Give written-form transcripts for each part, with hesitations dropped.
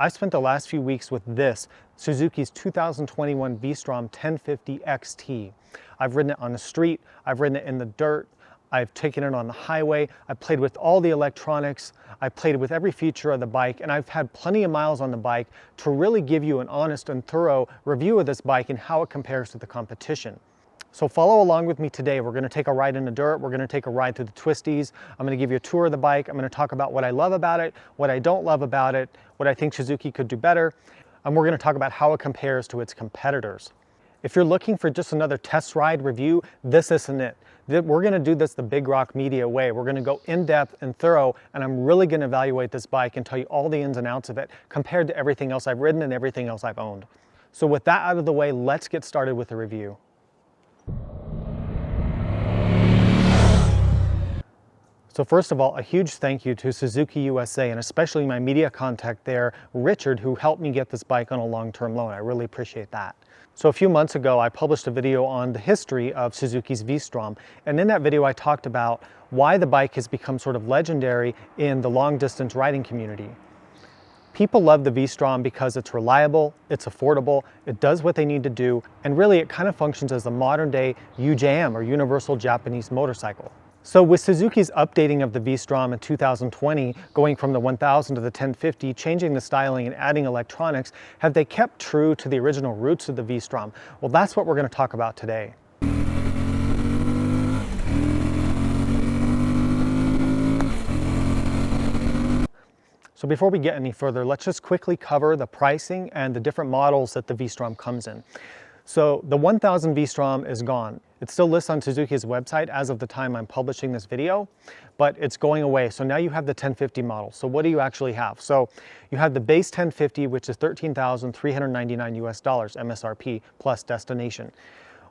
I spent the last few weeks with this, Suzuki's 2021 V-Strom 1050 XT. I've ridden it on the street, I've ridden it in the dirt, I've taken it on the highway, I've played with all the electronics, I've played with every feature of the bike, and I've had plenty of miles on the bike to really give you an honest and thorough review of this bike and how it compares to the competition. So follow along with me today. We're going to take a ride in the dirt, we're going to take a ride through the twisties, I'm going to give you a tour of the bike, I'm going to talk about what I love about it, what I don't love about it, what I think Suzuki could do better, and we're going to talk about how it compares to its competitors. If you're looking for just another test ride review, this isn't it. We're going to do this the Big Rock Media way. We're going to go in-depth and thorough, and I'm really going to evaluate this bike and tell you all the ins and outs of it compared to everything else I've ridden and everything else I've owned. So with that out of the way, let's get started with the review. So first of all, a huge thank you to Suzuki USA and especially my media contact there, Richard, who helped me get this bike on a long-term loan. I really appreciate that. So a few months ago, I published a video on the history of Suzuki's V-Strom, and in that video I talked about why the bike has become sort of legendary in the long-distance riding community. People love the V-Strom because it's reliable, it's affordable, it does what they need to do, and really it kind of functions as a modern-day UJM, or Universal Japanese Motorcycle. So with Suzuki's updating of the V-Strom in 2020, going from the 1000 to the 1050, changing the styling and adding electronics, have they kept true to the original roots of the V-Strom? Well, that's what we're going to talk about today. So before we get any further, let's just quickly cover the pricing and the different models that the V-Strom comes in. So the 1000 V-Strom is gone. It still lists on Suzuki's website as of the time I'm publishing this video, but it's going away. So now you have the 1050 model. So what do you actually have? So you have the base 1050, which is $13,399 US MSRP plus destination.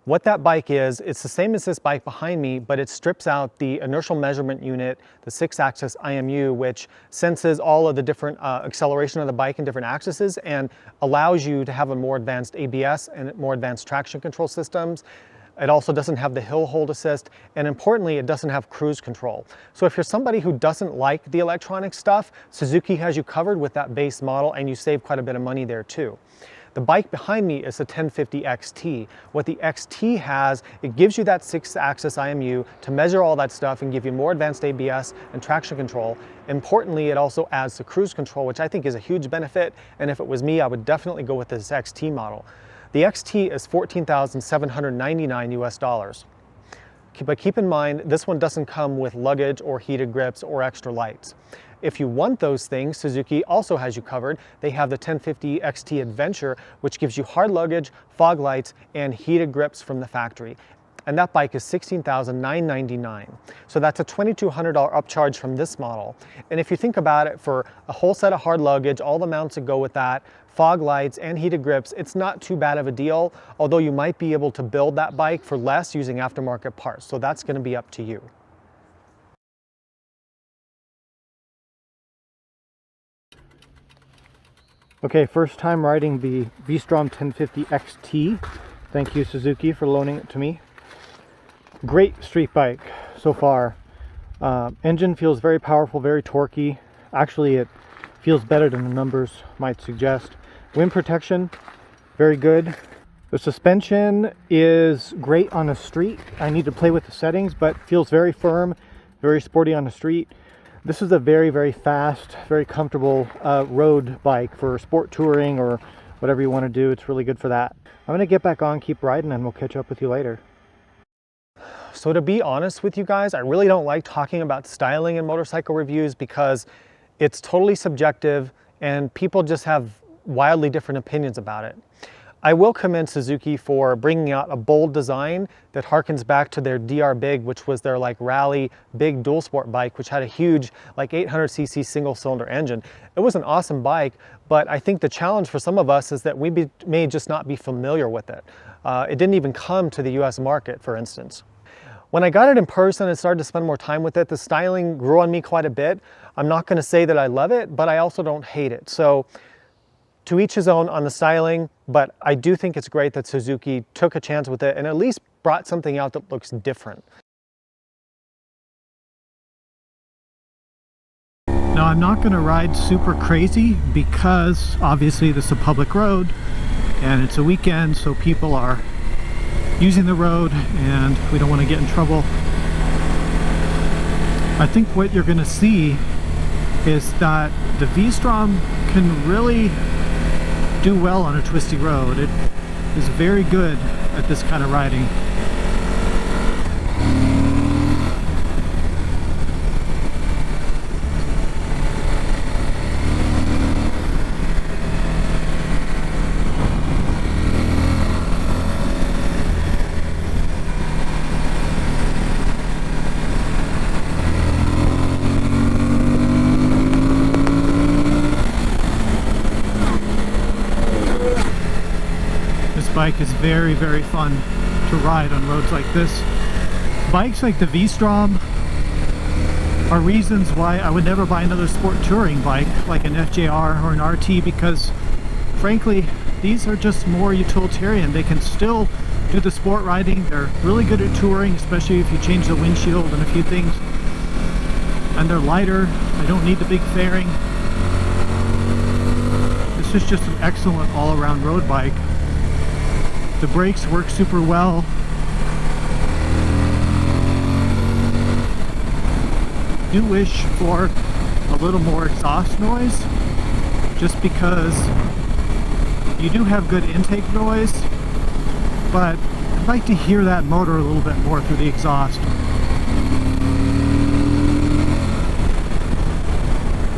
What that bike is, it's the same as this bike behind me, but it strips out the inertial measurement unit, the 6-axis IMU, which senses all of the different acceleration of the bike in different axes and allows you to have a more advanced ABS and more advanced traction control systems. It also doesn't have the hill hold assist, and importantly, it doesn't have cruise control. So if you're somebody who doesn't like the electronic stuff, Suzuki has you covered with that base model, and you save quite a bit of money there too. The bike behind me is the 1050 XT. What the XT has, it gives you that 6-axis IMU to measure all that stuff and give you more advanced ABS and traction control. Importantly, it also adds the cruise control, which I think is a huge benefit, and if it was me, I would definitely go with this XT model. The XT is $14,799 US. But keep in mind, this one doesn't come with luggage or heated grips or extra lights. If you want those things, Suzuki also has you covered. They have the 1050 XT Adventure, which gives you hard luggage, fog lights, and heated grips from the factory. And that bike is $16,999. So that's a $2,200 upcharge from this model. And if you think about it, for a whole set of hard luggage, all the mounts that go with that, fog lights and heated grips, it's not too bad of a deal, although you might be able to build that bike for less using aftermarket parts. So that's going to be up to you. Okay, first time riding the V-Strom 1050 XT. Thank you, Suzuki, for loaning it to me. Great street bike so far. Engine feels very powerful, very torquey. Actually, it feels better than the numbers might suggest. Wind protection, very good. The suspension is great on the street. I need to play with the settings, but feels very firm, very sporty on the street. This is a very, very fast, very comfortable road bike for sport touring or whatever you want to do. It's really good for that. I'm going to get back on, keep riding, and we'll catch up with you later. So to be honest with you guys, I really don't like talking about styling in motorcycle reviews because it's totally subjective and people just have wildly different opinions about it. I will commend Suzuki for bringing out a bold design that harkens back to their DR Big, which was their like rally big dual sport bike, which had a huge like 800cc single cylinder engine. It was an awesome bike, but I think the challenge for some of us is that we may just not be familiar with it. It didn't even come to the US market, for instance. When I got it in person and started to spend more time with it, the styling grew on me quite a bit. I'm not going to say that I love it, but I also don't hate it. So to each his own on the styling, but I do think it's great that Suzuki took a chance with it and at least brought something out that looks different. Now I'm not going to ride super crazy because obviously this is a public road and it's a weekend, so people are using the road and we don't want to get in trouble. I think what you're going to see is that the V-Strom can really do well on a twisty road. It is very good at this kind of riding. Bike is very, very fun to ride on roads like this. Bikes like the V-Strom are reasons why I would never buy another sport touring bike like an FJR or an RT, because frankly these are just more utilitarian. They can still do the sport riding. They're really good at touring, especially if you change the windshield and a few things, and they're lighter. They don't need the big fairing. This is just an excellent all-around road bike. The brakes work super well. Do wish for a little more exhaust noise, just because you do have good intake noise, but I'd like to hear that motor a little bit more through the exhaust.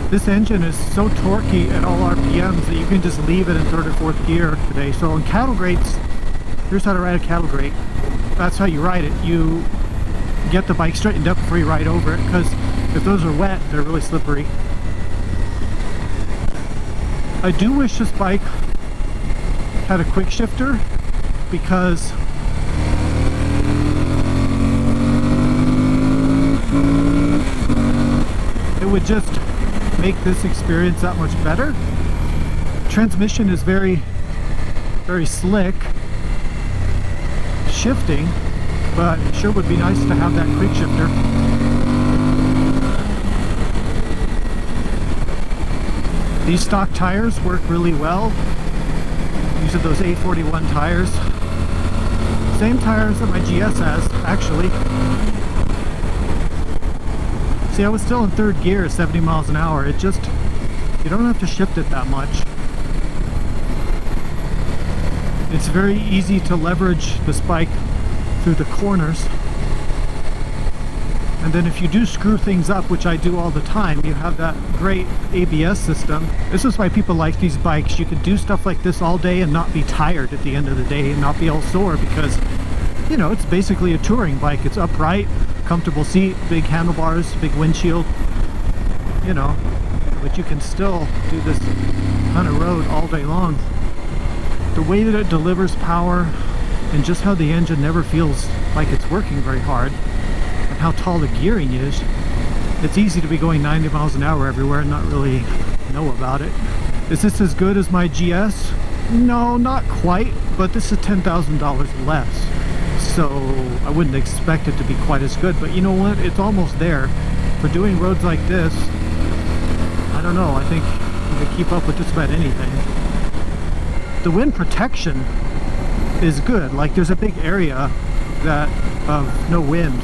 This engine is so torquey at all RPMs that you can just leave it in third or fourth gear today. So in cattle grates, here's how to ride a cattle grate. That's how you ride it. You get the bike straightened up before you ride over it, because if those are wet, they're really slippery. I do wish this bike had a quick shifter, because it would just make this experience that much better. Transmission is very, very slick shifting, but it sure would be nice to have that quick shifter. These stock tires work really well. These are those A41 tires. Same tires that my GS has, actually. See, I was still in third gear at 70 miles an hour. It just, you don't have to shift it that much. It's very easy to leverage this bike through the corners. And then if you do screw things up, which I do all the time, you have that great ABS system. This is why people like these bikes. You can do stuff like this all day and not be tired at the end of the day and not be all sore, because, you know, it's basically a touring bike. It's upright, comfortable seat, big handlebars, big windshield, you know, but you can still do this kind of road all day long. The way that it delivers power and just how the engine never feels like it's working very hard, and how tall the gearing is, it's easy to be going 90 miles an hour everywhere and not really know about it. Is this as good as my GS? No, not quite, but this is $10,000 less, so I wouldn't expect it to be quite as good. But you know what, it's almost there. For doing roads like this, I don't know, I think you can keep up with just about anything. The wind protection is good. Like, there's a big area that of no wind,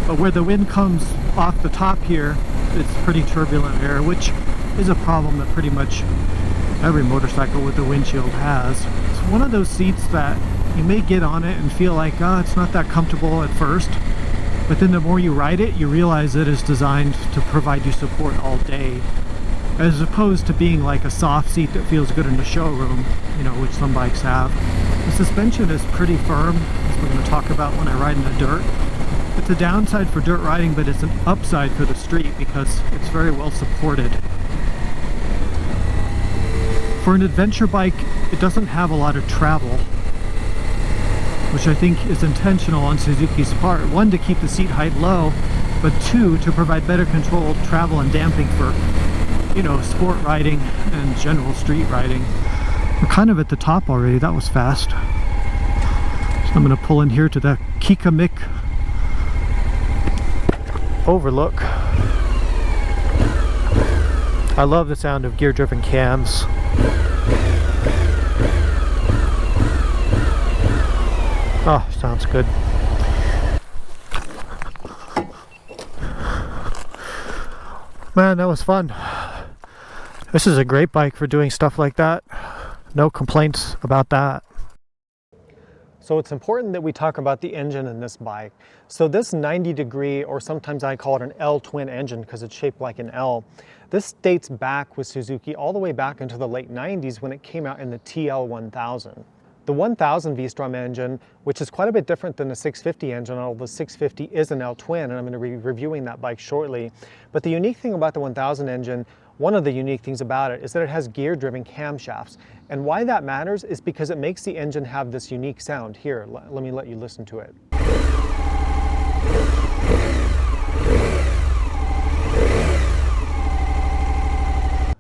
but where the wind comes off the top here, it's pretty turbulent air, which is a problem that pretty much every motorcycle with a windshield has. It's one of those seats that you may get on it and feel like, oh, it's not that comfortable at first, but then the more you ride it, you realize it is designed to provide you support all day, as opposed to being like a soft seat that feels good in the showroom, you know, which some bikes have. The suspension is pretty firm, as we're going to talk about when I ride in the dirt. It's a downside for dirt riding, but it's an upside for the street because it's very well supported. For an adventure bike, it doesn't have a lot of travel, which I think is intentional on Suzuki's part. One, to keep the seat height low, but two, to provide better controlled travel and damping for, you know, sport riding and general street riding. We're kind of at the top already. That was fast. So I'm going to pull in here to the Kikamik overlook. I love the sound of gear-driven cams. Oh, sounds good. Man, that was fun. This is a great bike for doing stuff like that. No complaints about that. So it's important that we talk about the engine in this bike. So this 90-degree, or sometimes I call it an L twin engine because it's shaped like an L, this dates back with Suzuki all the way back into the late 90s when it came out in the TL1000. The 1000 V-Strom engine, which is quite a bit different than the 650 engine, although the 650 is an L twin, and I'm going to be reviewing that bike shortly. But the unique thing about the 1000 engine, one of the unique things about it, is that it has gear-driven camshafts. And why that matters is because it makes the engine have this unique sound. Here, let me let you listen to it.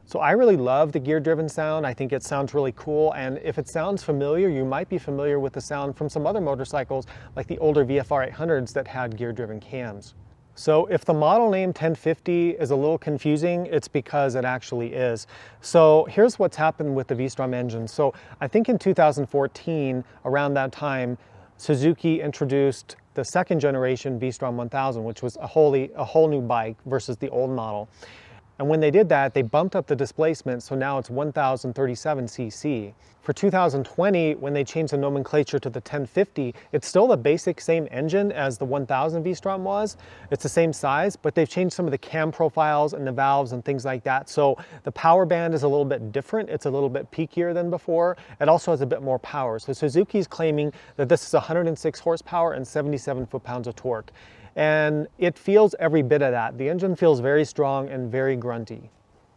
So I really love the gear-driven sound. I think it sounds really cool, and if it sounds familiar, you might be familiar with the sound from some other motorcycles like the older VFR 800s that had gear-driven cams. So if the model name 1050 is a little confusing, it's because it actually is. So here's what's happened with the V-Strom engine. So I think in 2014, around that time, Suzuki introduced the second generation V-Strom 1000, which was a whole new bike versus the old model. And when they did that, they bumped up the displacement, so now it's 1037 cc. For 2020, when they changed the nomenclature to the 1050, it's still the basic same engine as the 1000 V-Strom was. It's the same size, but they've changed some of the cam profiles and the valves and things like that. So the power band is a little bit different. It's a little bit peakier than before. It also has a bit more power. So Suzuki's claiming that this is 106 horsepower and 77 foot-pounds of torque. And it feels every bit of that. The engine feels very strong and very grunty.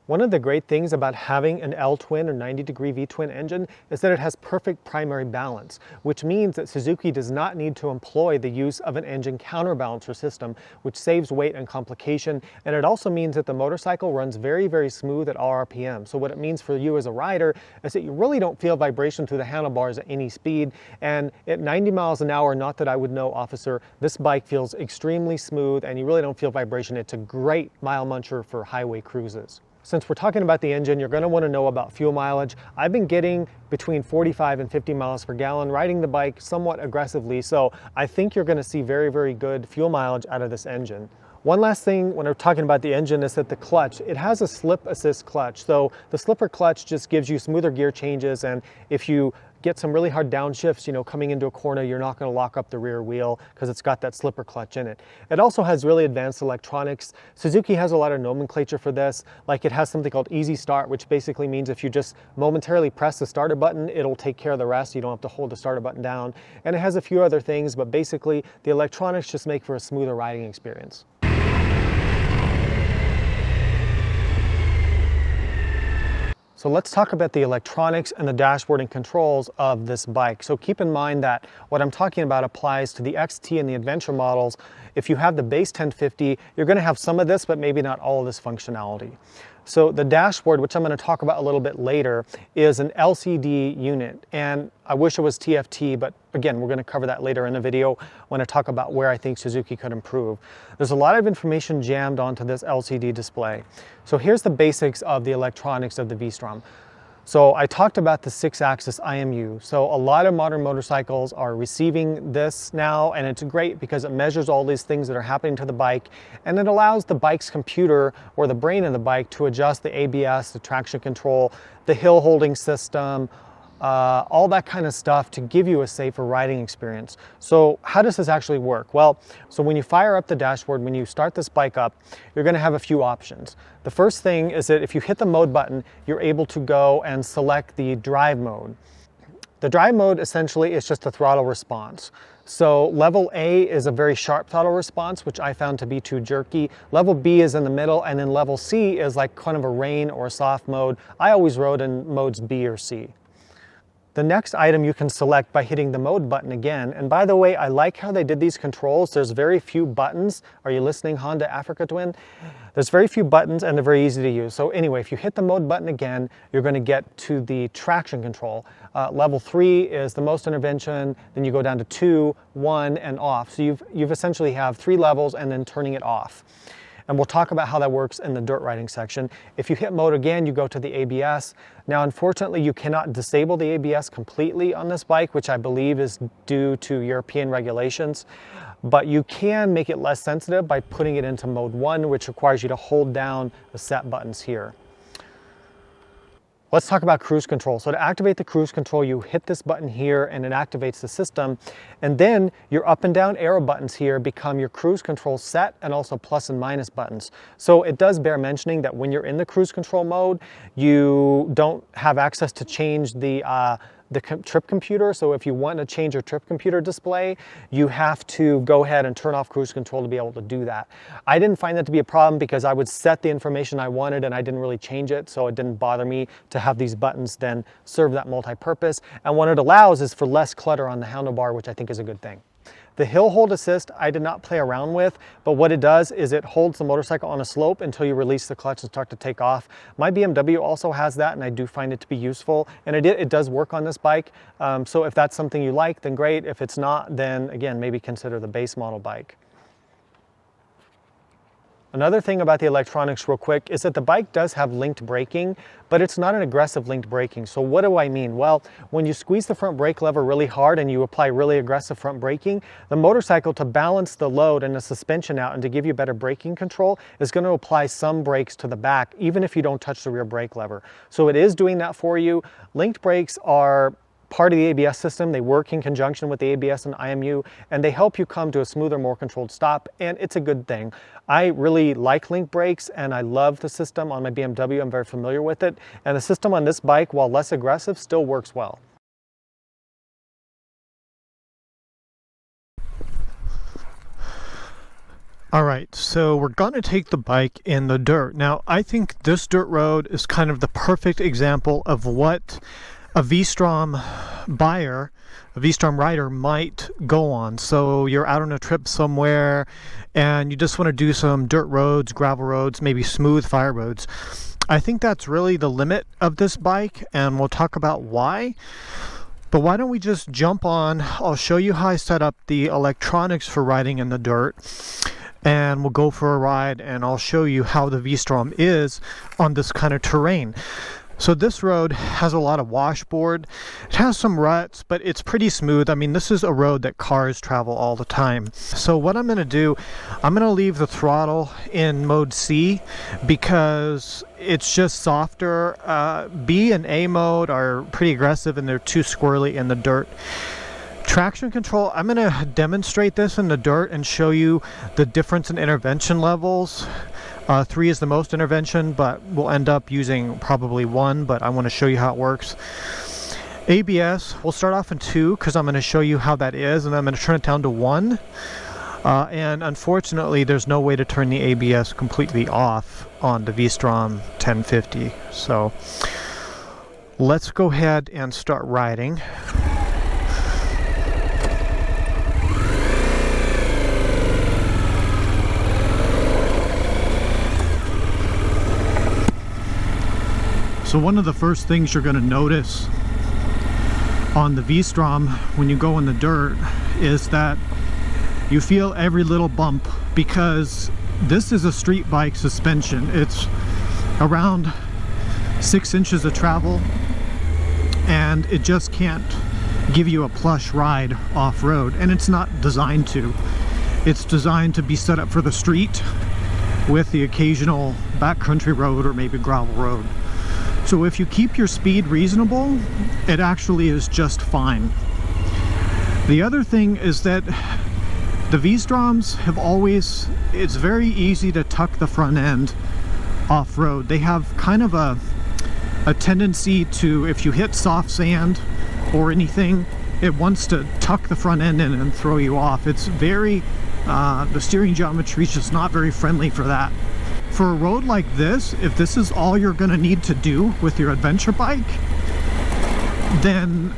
One of the great things about having an L-twin or 90-degree V-twin engine is that it has perfect primary balance, which means that Suzuki does not need to employ the use of an engine counterbalancer system, which saves weight and complication, and it also means that the motorcycle runs very, very smooth at all RPM. So what it means for you as a rider is that you really don't feel vibration through the handlebars at any speed, and at 90 miles an hour, not that I would know, officer, this bike feels extremely smooth and you really don't feel vibration. It's a great mile muncher for highway cruises. Since we're talking about the engine, you're going to want to know about fuel mileage. I've been getting between 45 and 50 miles per gallon, riding the bike somewhat aggressively, so I think you're going to see very, very good fuel mileage out of this engine. One last thing when we're talking about the engine is that the clutch, it has a slip assist clutch. So the slipper clutch just gives you smoother gear changes, and if you get some really hard downshifts, you know, coming into a corner, you're not going to lock up the rear wheel because it's got that slipper clutch in it. It also has really advanced electronics. Suzuki has a lot of nomenclature for this, like it has something called Easy Start, which basically means if you just momentarily press the starter button, it'll take care of the rest. You don't have to hold the starter button down. And it has a few other things, but basically the electronics just make for a smoother riding experience. So let's talk about the electronics and the dashboard and controls of this bike. So keep in mind that what I'm talking about applies to the XT and the Adventure models. If you have the base 1050, you're going to have some of this, but maybe not all of this functionality. So the dashboard, which I'm going to talk about a little bit later, is an LCD unit. And I wish it was TFT, but again, we're going to cover that later in the video when I talk about where I think Suzuki could improve. There's a lot of information jammed onto this LCD display. So here's the basics of the electronics of the V-Strom. So I talked about the 6-axis IMU. So a lot of modern motorcycles are receiving this now, and it's great because it measures all these things that are happening to the bike, and it allows the bike's computer or the brain of the bike to adjust the ABS, the traction control, the hill holding system, all that kind of stuff to give you a safer riding experience. So how does this actually work? Well, so when you fire up the dashboard, when you start this bike up, you're going to have a few options. The first thing is that if you hit the mode button, you're able to go and select the drive mode. The drive mode essentially is just a throttle response. So level A is a very sharp throttle response, which I found to be too jerky. Level B is in the middle, and then level C is like kind of a rain or a soft mode. I always rode in modes B or C. The next item you can select by hitting the mode button again. And by the way, I like how they did these controls. There's very few buttons. Are you listening, Honda Africa Twin? There's very few buttons and they're very easy to use. So anyway, if you hit the mode button again, you're going to get to the traction control. Level 3 is the most intervention. Then you go down to 2, 1, and off. So you've essentially have 3 levels and then turning it off. And we'll talk about how that works in the dirt riding section. If you hit mode again, you go to the ABS. Now, unfortunately, you cannot disable the ABS completely on this bike, which I believe is due to European regulations. But you can make it less sensitive by putting it into mode 1, which requires you to hold down the set buttons here. Let's talk about cruise control. So to activate the cruise control, you hit this button here and it activates the system. And then your up and down arrow buttons here become your cruise control set and also plus and minus buttons. So it does bear mentioning that when you're in the cruise control mode, you don't have access to change the trip computer. So if you want to change your trip computer display, you have to go ahead and turn off cruise control to be able to do that. I didn't find that to be a problem because I would set the information I wanted and I didn't really change it, so it didn't bother me to have these buttons then serve that multi-purpose. And what it allows is for less clutter on the handlebar, which I think is a good thing. The hill hold assist I did not play around with, but what it does is it holds the motorcycle on a slope until you release the clutch and start to take off. My BMW also has that, and I do find it to be useful, and it does work on this bike. So if that's something you like, then great. If it's not, then again, maybe consider the base model bike. Another thing about the electronics real quick is that the bike does have linked braking, but it's not an aggressive linked braking. So what do I mean? Well, when you squeeze the front brake lever really hard and you apply really aggressive front braking, the motorcycle, to balance the load and the suspension out and to give you better braking control, is going to apply some brakes to the back, even if you don't touch the rear brake lever. So it is doing that for you. Linked brakes are part of the ABS system. They work in conjunction with the ABS and IMU, and they help you come to a smoother, more controlled stop, and it's a good thing. I really like link brakes, and I love the system on my BMW. I'm very familiar with it, and the system on this bike, while less aggressive, still works well. All right, so we're gonna take the bike in the dirt. Now, I think this dirt road is kind of the perfect example of what a V-Strom buyer, a V-Strom rider might go on. So you're out on a trip somewhere and you just want to do some dirt roads, gravel roads, maybe smooth fire roads. I think that's really the limit of this bike, and we'll talk about why. But why don't we just jump on? I'll show you how I set up the electronics for riding in the dirt, and we'll go for a ride, and I'll show you how the V-Strom is on this kind of terrain. So this road has a lot of washboard. It has some ruts, but it's pretty smooth. I mean, this is a road that cars travel all the time. So what I'm going to do, I'm going to leave the throttle in mode C because it's just softer. B and A mode are pretty aggressive and they're too squirrely in the dirt. Traction control, I'm going to demonstrate this in the dirt and show you the difference in intervention levels. 3 is the most intervention, but we'll end up using probably 1, but I want to show you how it works. ABS, we'll start off in 2 because I'm going to show you how that is, and I'm going to turn it down to 1. And unfortunately, there's no way to turn the ABS completely off on the V-Strom 1050. So let's go ahead and start riding. So one of the first things you're going to notice on the V-Strom when you go in the dirt is that you feel every little bump, because this is a street bike suspension. It's around 6 inches of travel, and it just can't give you a plush ride off-road, and it's not designed to. It's designed to be set up for the street with the occasional backcountry road or maybe gravel road. So if you keep your speed reasonable, it actually is just fine. The other thing is that the V-Stroms have always, it's very easy to tuck the front end off-road. They have kind of a tendency to, if you hit soft sand or anything, it wants to tuck the front end in and throw you off. It's very, the steering geometry is just not very friendly for that. For a road like this, if this is all you're going to need to do with your adventure bike, then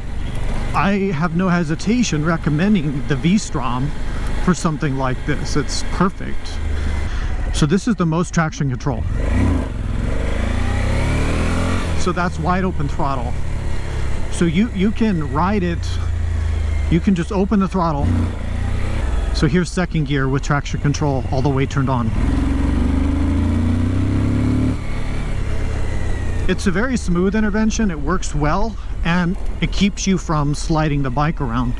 I have no hesitation recommending the V-Strom for something like this. It's perfect. So this is the most traction control. So that's wide open throttle. So you can ride it, you can just open the throttle. So here's second gear with traction control all the way turned on. It's a very smooth intervention. It works well, and it keeps you from sliding the bike around.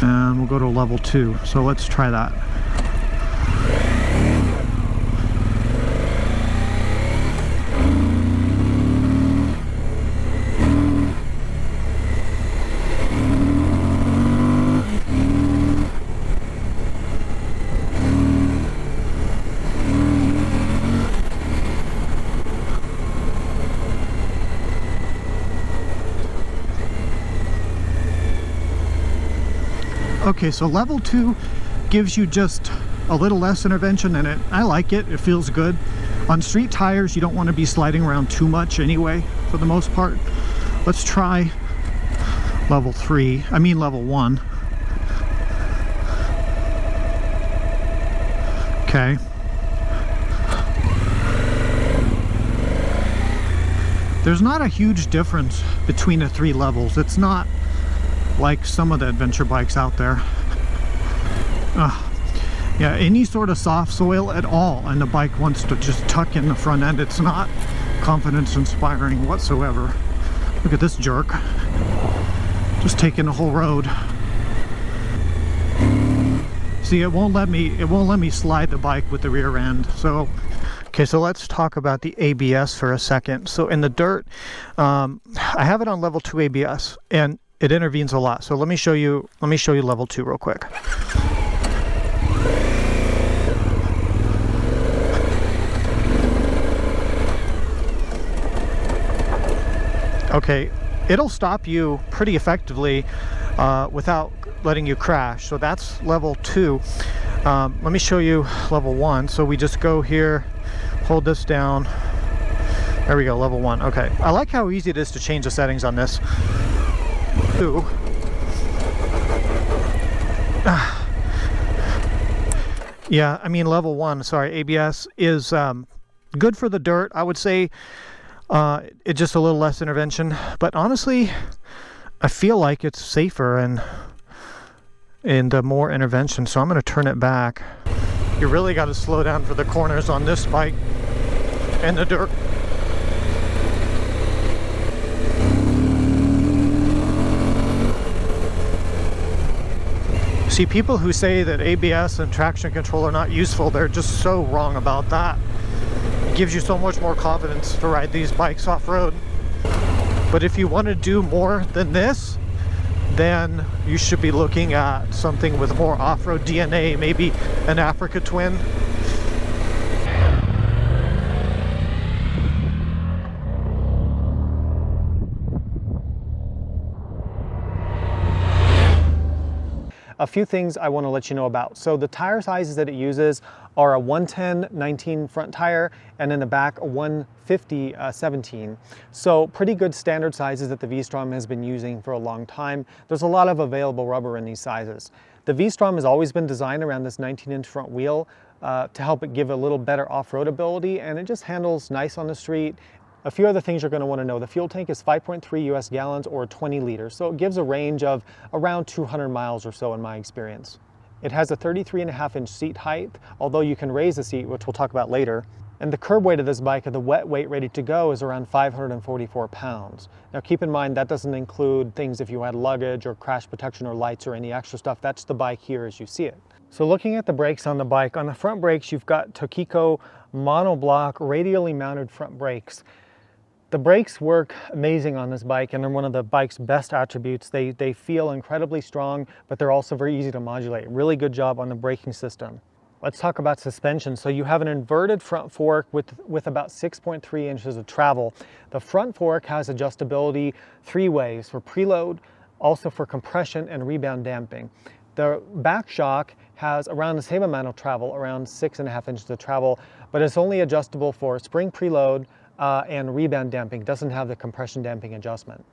And we'll go to level 2. So let's try that. Okay, so level 2 gives you just a little less intervention, and I like it. It feels good. On street tires, you don't want to be sliding around too much anyway, for the most part. Let's try level 1. Okay. There's not a huge difference between the 3 levels. It's not like some of the adventure bikes out there. Yeah, any sort of soft soil at all, and the bike wants to just tuck in the front end. It's not confidence inspiring whatsoever. Look at this jerk, just taking the whole road. See, it won't let me slide the bike with the rear end. So okay, so let's talk about the ABS for a second. So in the dirt, I have it on level 2 ABS, and it intervenes a lot. So let me show you level 2 real quick. Okay, it'll stop you pretty effectively without letting you crash. So that's level 2. Let me show you level 1. So we just go here, hold this down. There we go, level 1. Okay, I like how easy it is to change the settings on this. Yeah, I mean level 1, sorry, ABS is good for the dirt. I would say it's just a little less intervention, but honestly I feel like it's safer and more intervention, so I'm going to turn it back. You really got to slow down for the corners on this bike and the dirt. See, people who say that ABS and traction control are not useful, they're just so wrong about that. It gives you so much more confidence to ride these bikes off-road. But if you want to do more than this, then you should be looking at something with more off-road DNA, maybe an Africa Twin. A few things I want to let you know about. So the tire sizes that it uses are a 110/19 front tire, and in the back a 150/17. So pretty good standard sizes that the V-Strom has been using for a long time. There's a lot of available rubber in these sizes. The V-Strom has always been designed around this 19-inch front wheel to help it give a little better off-road ability, and it just handles nice on the street. A few other things you're going to want to know. The fuel tank is 5.3 US gallons or 20 liters, so it gives a range of around 200 miles or so in my experience. It has a 33.5-inch seat height, although you can raise the seat, which we'll talk about later. And the curb weight of this bike at the wet weight ready to go is around 544 pounds. Now keep in mind that doesn't include things if you had luggage or crash protection or lights or any extra stuff. That's the bike here as you see it. So looking at the brakes on the bike, on the front brakes you've got Tokiko monoblock radially mounted front brakes. The brakes work amazing on this bike, and they're one of the bike's best attributes. They feel incredibly strong, but they're also very easy to modulate. Really good job on the braking system. Let's talk about suspension. So you have an inverted front fork with about 6.3 inches of travel. The front fork has adjustability 3 ways, for preload, also for compression and rebound damping. The back shock has around the same amount of travel, around 6.5 inches of travel, but it's only adjustable for spring preload, and rebound damping. Doesn't have the compression damping adjustment.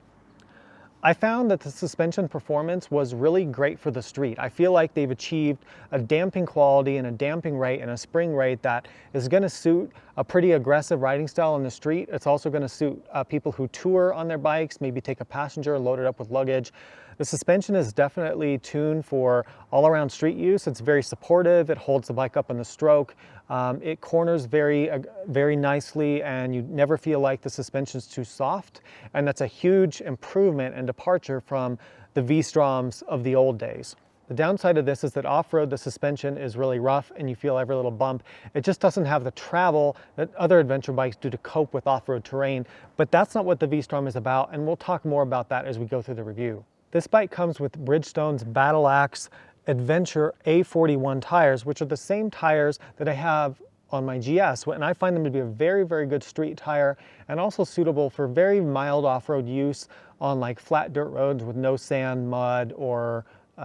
I found that the suspension performance was really great for the street. I feel like they've achieved a damping quality and a damping rate and a spring rate that is going to suit a pretty aggressive riding style on the street. It's also going to suit people who tour on their bikes, maybe take a passenger and load it up with luggage. The suspension is definitely tuned for all-around street use. It's very supportive. It holds the bike up in the stroke. It corners very nicely, and you never feel like the suspension's too soft. And that's a huge improvement and departure from the V-Stroms of the old days. The downside of this is that off-road, the suspension is really rough and you feel every little bump. It just doesn't have the travel that other adventure bikes do to cope with off-road terrain, but that's not what the V-Strom is about, and we'll talk more about that as we go through the review. This bike comes with Bridgestone's Battle Axe Adventure A41 tires, which are the same tires that I have on my GS, and I find them to be a very, very good street tire and also suitable for very mild off-road use on like flat dirt roads with no sand, mud, or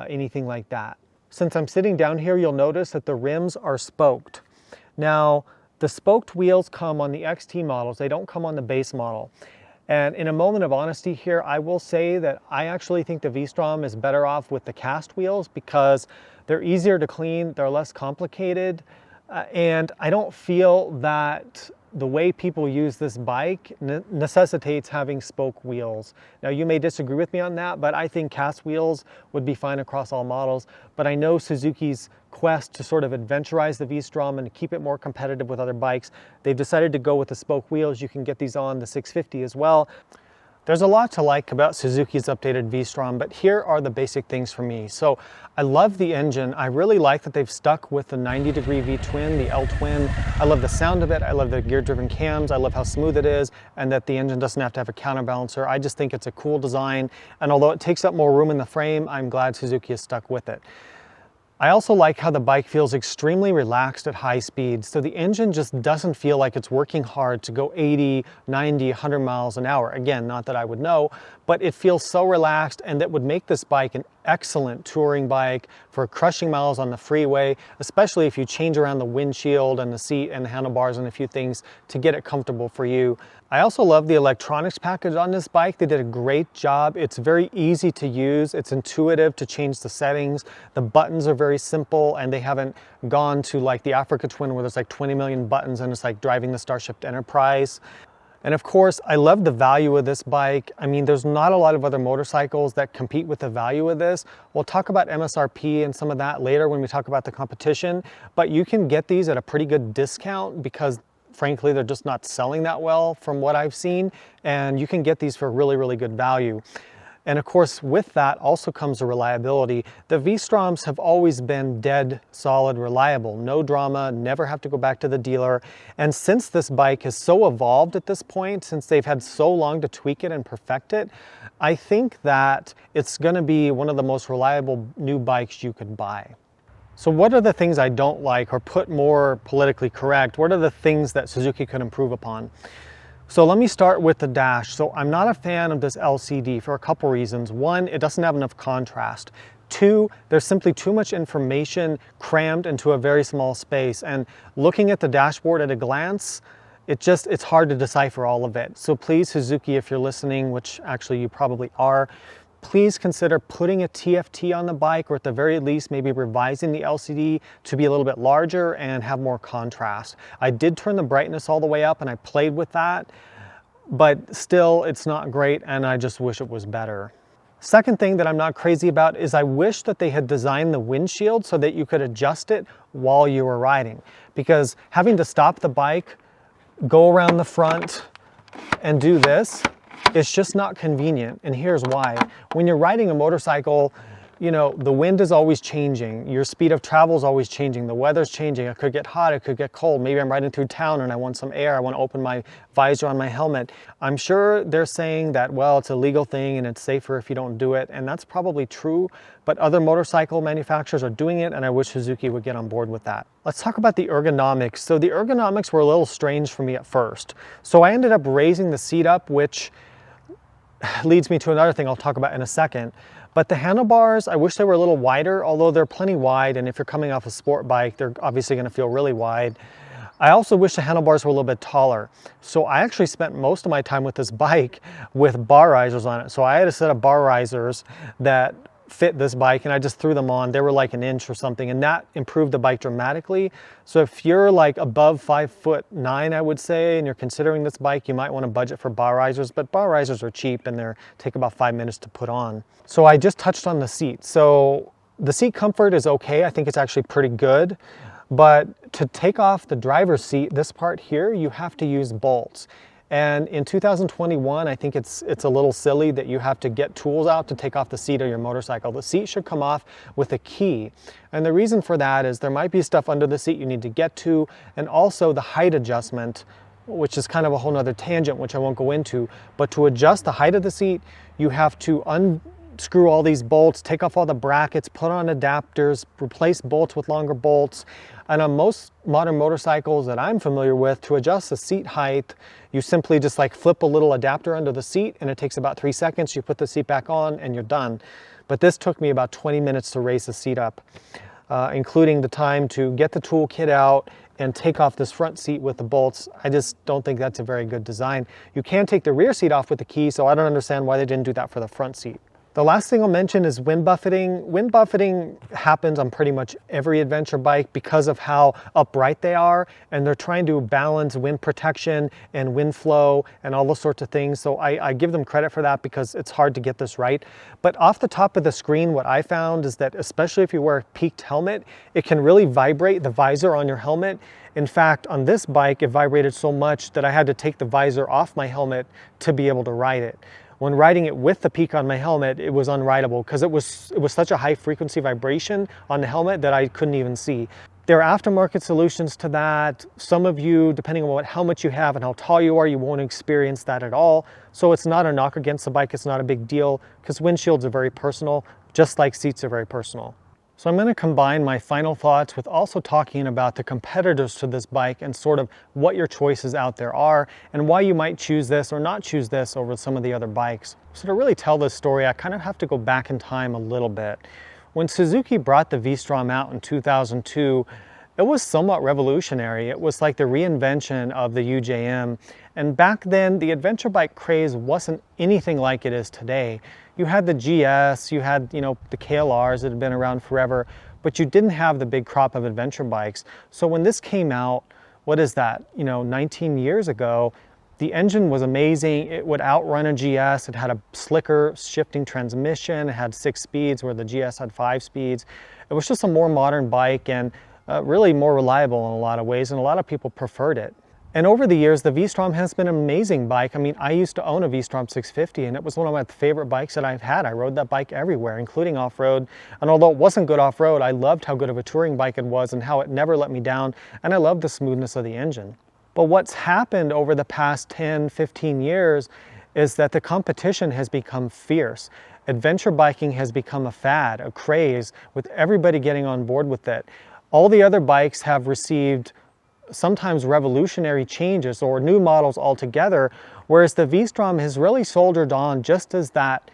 anything like that. Since I'm sitting down here, you'll notice that the rims are spoked. Now, the spoked wheels come on the XT models, they don't come on the base model. And in a moment of honesty here, I will say that I actually think the V-Strom is better off with the cast wheels because they're easier to clean, they're less complicated, and I don't feel that the way people use this bike necessitates having spoke wheels. Now, you may disagree with me on that, but I think cast wheels would be fine across all models. But I know Suzuki's quest to sort of adventurize the V-Strom and to keep it more competitive with other bikes, they've decided to go with the spoke wheels. You can get these on the 650 as well. There's a lot to like about Suzuki's updated V-Strom, but here are the basic things for me. So I love the engine. I really like that they've stuck with the 90-degree V-twin, the L-twin. I love the sound of it. I love the gear-driven cams. I love how smooth it is and that the engine doesn't have to have a counterbalancer. I just think it's a cool design. And although it takes up more room in the frame, I'm glad Suzuki has stuck with it. I also like how the bike feels extremely relaxed at high speeds, so the engine just doesn't feel like it's working hard to go 80, 90, 100 miles an hour. Again, not that I would know, but it feels so relaxed, and that would make this bike an excellent touring bike for crushing miles on the freeway, especially if you change around the windshield and the seat and the handlebars and a few things to get it comfortable for you. I also love the electronics package on this bike. They did a great job. It's very easy to use. It's intuitive to change the settings. The buttons are very simple, and they haven't gone to like the Africa Twin where there's like 20 million buttons and it's like driving the Starship Enterprise. And of course, I love the value of this bike. I mean, there's not a lot of other motorcycles that compete with the value of this. We'll talk about MSRP and some of that later when we talk about the competition, but you can get these at a pretty good discount because frankly, they're just not selling that well from what I've seen, and you can get these for really, really good value. And of course, with that also comes the reliability. The V-Stroms have always been dead, solid, reliable. No drama, never have to go back to the dealer. And since this bike has so evolved at this point, since they've had so long to tweak it and perfect it, I think that it's gonna be one of the most reliable new bikes you could buy. So what are the things I don't like, or put more politically correct, what are the things that Suzuki could improve upon? So let me start with the dash. So I'm not a fan of this LCD for a couple reasons. One, it doesn't have enough contrast. Two, there's simply too much information crammed into a very small space. And looking at the dashboard at a glance, it's hard to decipher all of it. So please, Suzuki, if you're listening, which actually you probably are, please consider putting a TFT on the bike, or at the very least maybe revising the LCD to be a little bit larger and have more contrast. I did turn the brightness all the way up and I played with that, but still it's not great, and I just wish it was better. Second thing that I'm not crazy about is I wish that they had designed the windshield so that you could adjust it while you were riding, because having to stop the bike, go around the front and do this, it's just not convenient, and here's why. When you're riding a motorcycle, you know, the wind is always changing, your speed of travel is always changing, the weather's changing, it could get hot, it could get cold, maybe I'm riding through town and I want some air, I want to open my visor on my helmet. I'm sure they're saying that, well, it's a legal thing and it's safer if you don't do it, and that's probably true, but other motorcycle manufacturers are doing it, and I wish Suzuki would get on board with that. Let's talk about the ergonomics. So the ergonomics were a little strange for me at first. So I ended up raising the seat up, which leads me to another thing I'll talk about in a second. But the handlebars, I wish they were a little wider, although they're plenty wide, and if you're coming off a sport bike, they're obviously going to feel really wide. I also wish the handlebars were a little bit taller. So I actually spent most of my time with this bike with bar risers on it. So I had a set of bar risers that fit this bike, and I just threw them on. They were like an inch or something, and that improved the bike dramatically. So if you're like above 5'9", I would say, and you're considering this bike, you might want to budget for bar risers, but bar risers are cheap and they take about 5 minutes to put on. So I just touched on the seat. So the seat comfort is okay. I think it's actually pretty good. But to take off the driver's seat, this part here, you have to use bolts. And in 2021, I think it's a little silly that you have to get tools out to take off the seat of your motorcycle. The seat should come off with a key. And the reason for that is there might be stuff under the seat you need to get to, and also the height adjustment, which is kind of a whole nother tangent, which I won't go into. But to adjust the height of the seat, you have to unscrew all these bolts, take off all the brackets, put on adapters, replace bolts with longer bolts. And on most modern motorcycles that I'm familiar with, to adjust the seat height, you simply just like flip a little adapter under the seat and it takes about 3 seconds. You put the seat back on and you're done. But this took me about 20 minutes to raise the seat up, including the time to get the toolkit out and take off this front seat with the bolts. I just don't think that's a very good design. You can take the rear seat off with the key, so I don't understand why they didn't do that for the front seat. The last thing I'll mention is wind buffeting. Wind buffeting happens on pretty much every adventure bike because of how upright they are, and they're trying to balance wind protection and wind flow and all those sorts of things. So I give them credit for that because it's hard to get this right. But off the top of the screen, what I found is that especially if you wear a peaked helmet, it can really vibrate the visor on your helmet. In fact, on this bike, it vibrated so much that I had to take the visor off my helmet to be able to ride it. When riding it with the peak on my helmet, it was unrideable because it was such a high frequency vibration on the helmet that I couldn't even see. There are aftermarket solutions to that. Some of you, depending on what helmet you have and how tall you are, you won't experience that at all. So it's not a knock against the bike, it's not a big deal because windshields are very personal, just like seats are very personal. So I'm going to combine my final thoughts with also talking about the competitors to this bike and sort of what your choices out there are and why you might choose this or not choose this over some of the other bikes. So to really tell this story, I kind of have to go back in time a little bit. When Suzuki brought the V-Strom out in 2002, it was somewhat revolutionary. It was like the reinvention of the UJM. And back then, the adventure bike craze wasn't anything like it is today. You had the GS, you had, the KLRs that had been around forever, but you didn't have the big crop of adventure bikes. So when this came out, what is that, 19 years ago, the engine was amazing. It would outrun a GS. It had a slicker shifting transmission. It had 6 speeds where the GS had 5 speeds. It was just a more modern bike and really more reliable in a lot of ways, and a lot of people preferred it. And over the years, the V-Strom has been an amazing bike. I mean, I used to own a V-Strom 650, and it was one of my favorite bikes that I've had. I rode that bike everywhere, including off-road. And although it wasn't good off-road, I loved how good of a touring bike it was and how it never let me down, and I loved the smoothness of the engine. But what's happened over the past 10, 15 years is that the competition has become fierce. Adventure biking has become a fad, a craze, with everybody getting on board with it. All the other bikes have received sometimes revolutionary changes or new models altogether, whereas the V-Strom has really soldiered on just as that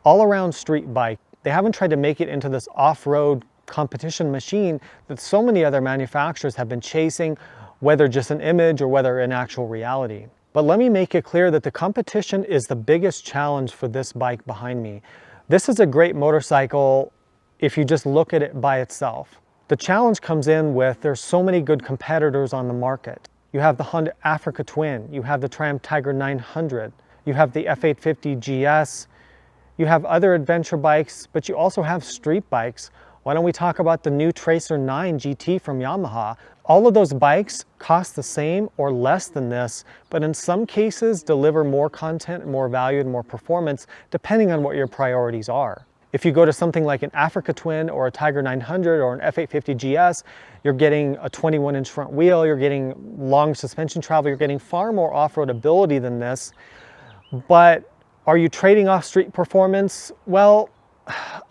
all-around street bike. They haven't tried to make it into this off-road competition machine that so many other manufacturers have been chasing, whether just an image or whether in actual reality. But let me make it clear that the competition is the biggest challenge for this bike behind me. This is a great motorcycle if you just look at it by itself. The challenge comes in with there's so many good competitors on the market. You have the Honda Africa Twin, you have the Triumph Tiger 900, you have the F850 GS, you have other adventure bikes, but you also have street bikes. Why don't we talk about the new Tracer 9 GT from Yamaha? All of those bikes cost the same or less than this, but in some cases deliver more content, more value, and more performance, depending on what your priorities are. If you go to something like an Africa Twin or a Tiger 900 or an F850 GS, you're getting a 21-inch front wheel, you're getting long suspension travel, you're getting far more off-road ability than this. But are you trading off street performance? Well,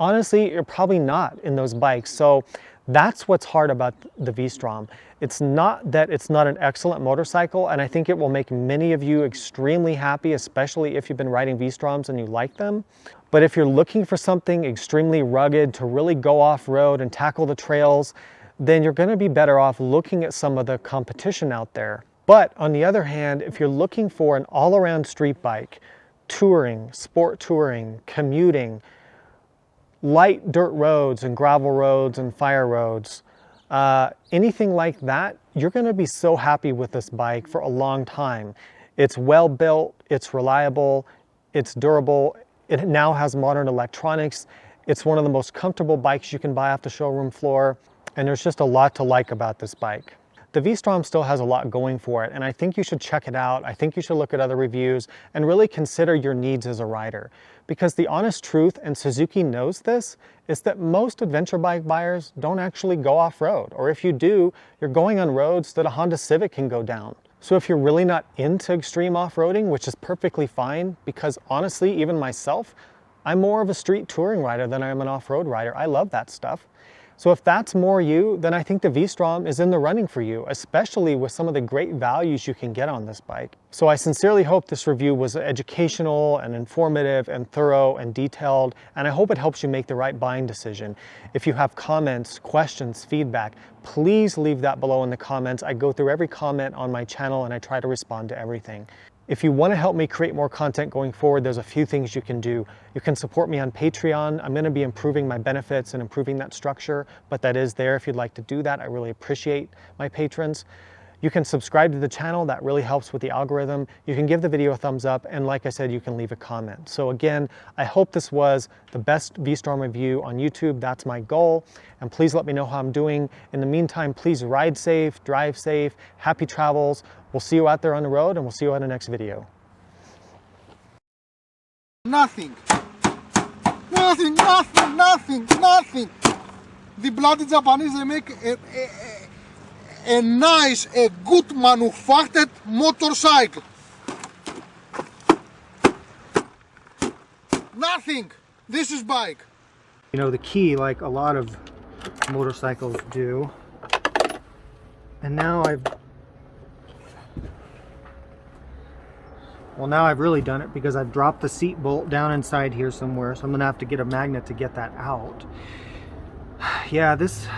honestly, you're probably not in those bikes. So that's what's hard about the V-Strom. It's not that it's not an excellent motorcycle, and I think it will make many of you extremely happy, especially if you've been riding V-Stroms and you like them. But if you're looking for something extremely rugged to really go off-road and tackle the trails, then you're going to be better off looking at some of the competition out there. But on the other hand, if you're looking for an all-around street bike, touring, sport touring, commuting, light dirt roads and gravel roads and fire roads, anything like that, you're going to be so happy with this bike for a long time. It's well built, it's reliable, it's durable, it now has modern electronics, it's one of the most comfortable bikes you can buy off the showroom floor. and there's just a lot to like about this bike. The V-Strom still has a lot going for it, and I think you should check it out. I think you should look at other reviews and really consider your needs as a rider. Because the honest truth, and Suzuki knows this, is that most adventure bike buyers don't actually go off-road. Or if you do, you're going on roads that a Honda Civic can go down. So if you're really not into extreme off-roading, which is perfectly fine, because honestly, even myself, I'm more of a street touring rider than I am an off-road rider. I love that stuff. So if that's more you, then I think the V-Strom is in the running for you, especially with some of the great values you can get on this bike. So I sincerely hope this review was educational and informative and thorough and detailed, and I hope it helps you make the right buying decision. If you have comments, questions, feedback, please leave that below in the comments. I go through every comment on my channel and I try to respond to everything. If you want to help me create more content going forward, there's a few things you can do. You can support me on Patreon. I'm going to be improving my benefits and improving that structure, but that is there if you'd like to do that. I really appreciate my patrons. You can subscribe to the channel. That really helps with the algorithm. You can give the video a thumbs up, and like I said, you can leave a comment. So again, I hope this was the best V-Strom review on YouTube. That's my goal, and please let me know how I'm doing. In the meantime, please ride safe, drive safe, happy travels. We'll see you out there on the road, and we'll see you in the next video. Nothing. The bloody Japanese, they make a nice, a good manufactured motorcycle. Nothing. This is bike. You know, the key, like a lot of motorcycles do, and now I've really done it because I've dropped the seat bolt down inside here somewhere, so I'm gonna have to get a magnet to get that out. Yeah, this